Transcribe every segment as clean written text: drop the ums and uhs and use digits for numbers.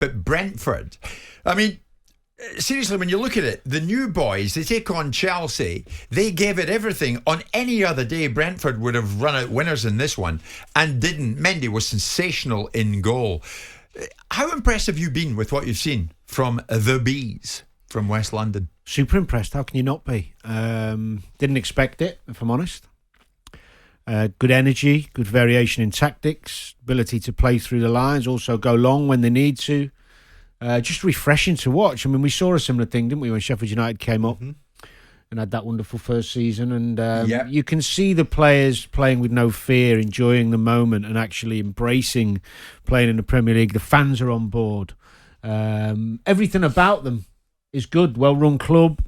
But Brentford, I mean, seriously, when you look at it, the new boys, they take on Chelsea. They gave it everything. On any other day, Brentford would have run out winners in this one and didn't. Mendy was sensational in goal. How impressed have you been with what you've seen from the Bees from West London? Super impressed. How can you not be? Didn't expect it, if I'm honest. Good energy, good variation in tactics, ability to play through the lines, also go long when they need to. Just refreshing to watch. I mean, we saw a similar thing, didn't we, when Sheffield United came up and had that wonderful first season. And you can see the players playing with no fear, enjoying the moment and actually embracing playing in the Premier League. The fans are on board. Everything about them is good. Well-run club,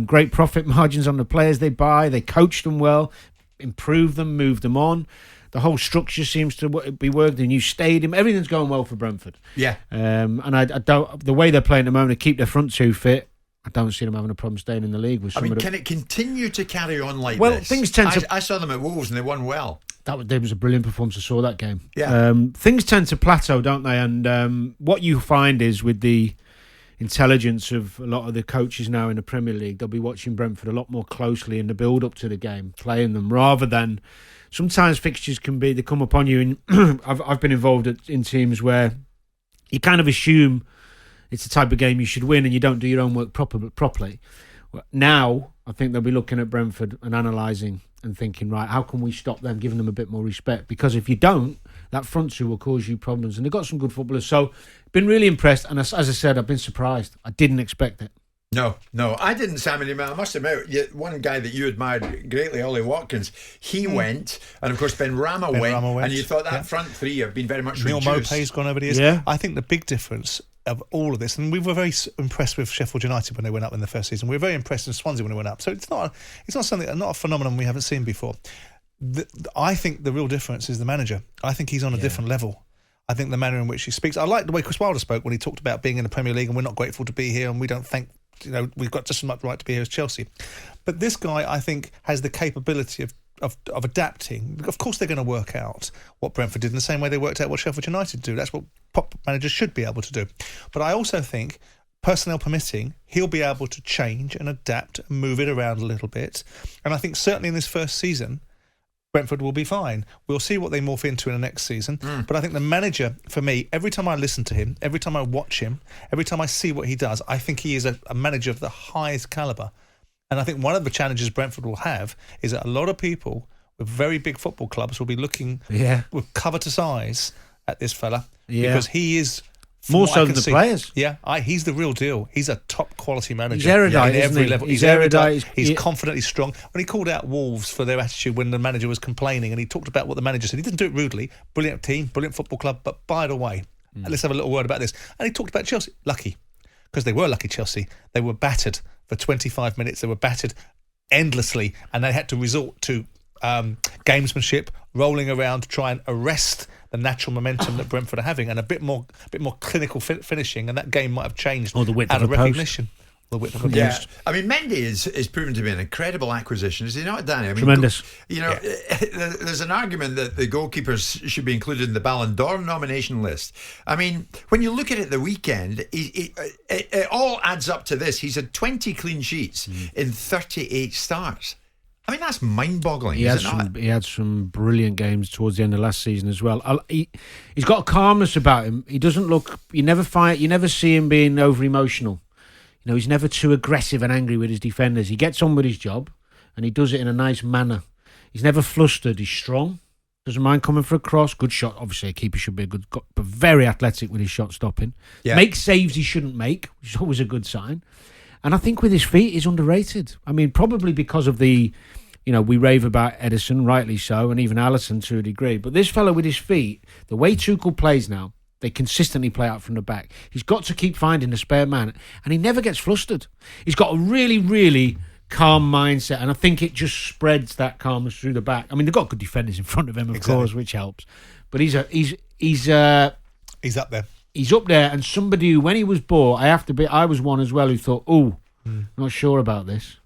great profit margins on the players they buy. They coach them well, improve them, move them on. The whole structure seems to be worked. The new stadium, everything's going well for Brentford. Yeah. And I don't. The way they're playing at the moment, to keep their front two fit, I don't see them having a problem staying in the league. With some can it continue to carry on like this? Well, things tend to. I saw them at Wolves and they won well. There was a brilliant performance. I saw that game. Yeah. Things tend to plateau, don't they? And what you find is with the intelligence of a lot of the coaches now in the Premier League, they'll be watching Brentford a lot more closely in the build-up to the game, playing them, rather than sometimes fixtures they come upon you. And I've been involved in teams where you kind of assume it's the type of game you should win and you don't do your own work properly. Now, I think they'll be looking at Brentford and analysing and thinking, right, how can we stop them, giving them a bit more respect? Because if you don't, that front two will cause you problems. And they've got some good footballers. So, been really impressed. And as I said, I've been surprised. I didn't expect it. No, I didn't, Simon. I must admit, one guy that you admired greatly, Ollie Watkins, he went, and of course Ben Rama went, and you thought that front three have been very much reduced. Neil Maupay's gone over the years. Yeah. I think the big difference of all of this, and we were very impressed with Sheffield United when they went up in the first season. We were very impressed with Swansea when they went up. So it's not a phenomenon we haven't seen before. I think the real difference is the manager. I think he's on a different level. I think the manner in which he speaks. I like the way Chris Wilder spoke when he talked about being in the Premier League and we're not grateful to be here and we don't think, we've got just as much right to be here as Chelsea. But this guy, I think, has the capability of adapting. Of course, they're going to work out what Brentford did in the same way they worked out what Sheffield United do. That's what top managers should be able to do. But I also think, personnel permitting, he'll be able to change and adapt and move it around a little bit. And I think certainly in this first season, Brentford will be fine. We'll see what they morph into in the next season. But I think the manager, for me, every time I listen to him, every time I watch him, every time I see what he does, I think he is a manager of the highest calibre. And I think one of the challenges Brentford will have is that a lot of people with very big football clubs will be looking with covetous eyes at this fella because he is... More so than the players. Yeah, he's the real deal. He's a top quality manager. He's erudite, at every level. He's erudite. He's confident. He's strong. When he called out Wolves for their attitude when the manager was complaining, and he talked about what the manager said, he didn't do it rudely. Brilliant team, brilliant football club. But by the way, let's have a little word about this. And he talked about Chelsea. Lucky, because they were lucky. Chelsea. They were battered for 25 minutes. They were battered endlessly, and they had to resort to gamesmanship, rolling around to try and arrest the natural momentum that Brentford are having, and a bit more clinical finishing, and that game might have changed. Or the width out of the recognition. The width of the post. I mean, Mendy is proven to be an incredible acquisition, is he not, Danny? I mean, tremendous. There's an argument that the goalkeepers should be included in the Ballon d'Or nomination list. I mean, when you look at it the weekend, it all adds up to this. He's had 20 clean sheets in 38 starts. I mean, that's mind-boggling, isn't it? He had some brilliant games towards the end of last season as well. He's got a calmness about him. He doesn't look... You never see him being over-emotional. He's never too aggressive and angry with his defenders. He gets on with his job, and he does it in a nice manner. He's never flustered. He's strong. Doesn't mind coming for a cross. Good shot. Obviously, a keeper should be a good... But very athletic with his shot stopping. Yeah. Makes saves he shouldn't make, which is always a good sign. And I think with his feet, he's underrated. I mean, probably because of the... we rave about Edison, rightly so, and even Alisson to a degree. But this fellow with his feet, the way Tuchel plays now, they consistently play out from the back. He's got to keep finding a spare man, and he never gets flustered. He's got a really, really calm mindset, and I think it just spreads that calmness through the back. I mean, they've got good defenders in front of him, of course, which helps. But he's up there. He's up there, and somebody who, when he was bought, I was one as well who thought, not sure about this.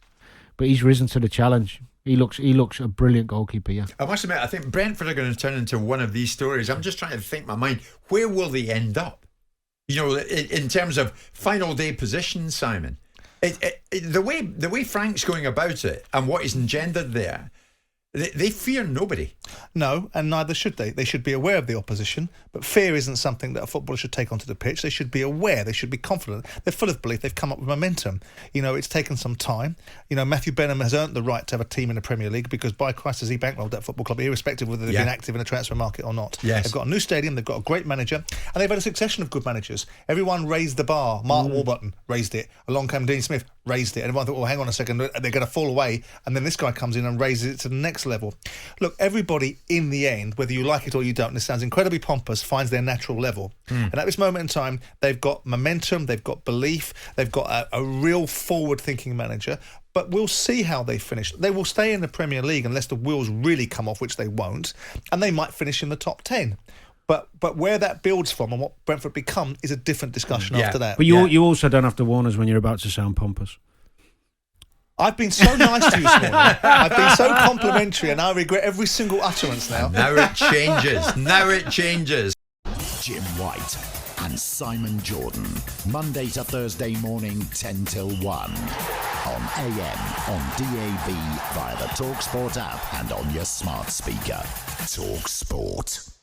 But he's risen to the challenge. He looks a brilliant goalkeeper, yeah. I must admit, I think Brentford are going to turn into one of these stories. I'm just trying to think in my mind, where will they end up? You know, in terms of final day positions, Simon, the way Frank's going about it and what is engendered there, they fear nobody. No, and neither should they. They should be aware of the opposition, but fear isn't something that a footballer should take onto the pitch. They should be aware. They should be confident. They're full of belief. They've come up with momentum. You know, it's taken some time. You know, Matthew Benham has earned the right to have a team in the Premier League because, by Christ, has he bankrolled that football club, irrespective of whether they've been active in the transfer market or not. Yes. They've got a new stadium. They've got a great manager, and they've had a succession of good managers. Everyone raised the bar. Mark Warburton raised it. Along came Dean Smith, raised it. And everyone thought, well, hang on a second, they're going to fall away. And then this guy comes in and raises it to the next level. Look, everybody in the end, whether you like it or you don't, and this sounds incredibly pompous, finds their natural level. And at this moment in time, they've got momentum, they've got belief, they've got a real forward-thinking manager. But we'll see how they finish. They will stay in the Premier League unless the wheels really come off, which they won't, and they might finish in the top 10. But where that builds from and what Brentford become is a different discussion after that. But you also don't have to warn us when you're about to sound pompous. I've been so nice to you this morning. I've been so complimentary, and I regret every single utterance now. Now it changes. Now it changes. Jim White and Simon Jordan. Monday to Thursday morning, 10 till 1. On AM, on DAB, via the talkSPORT app, and on your smart speaker. talkSPORT.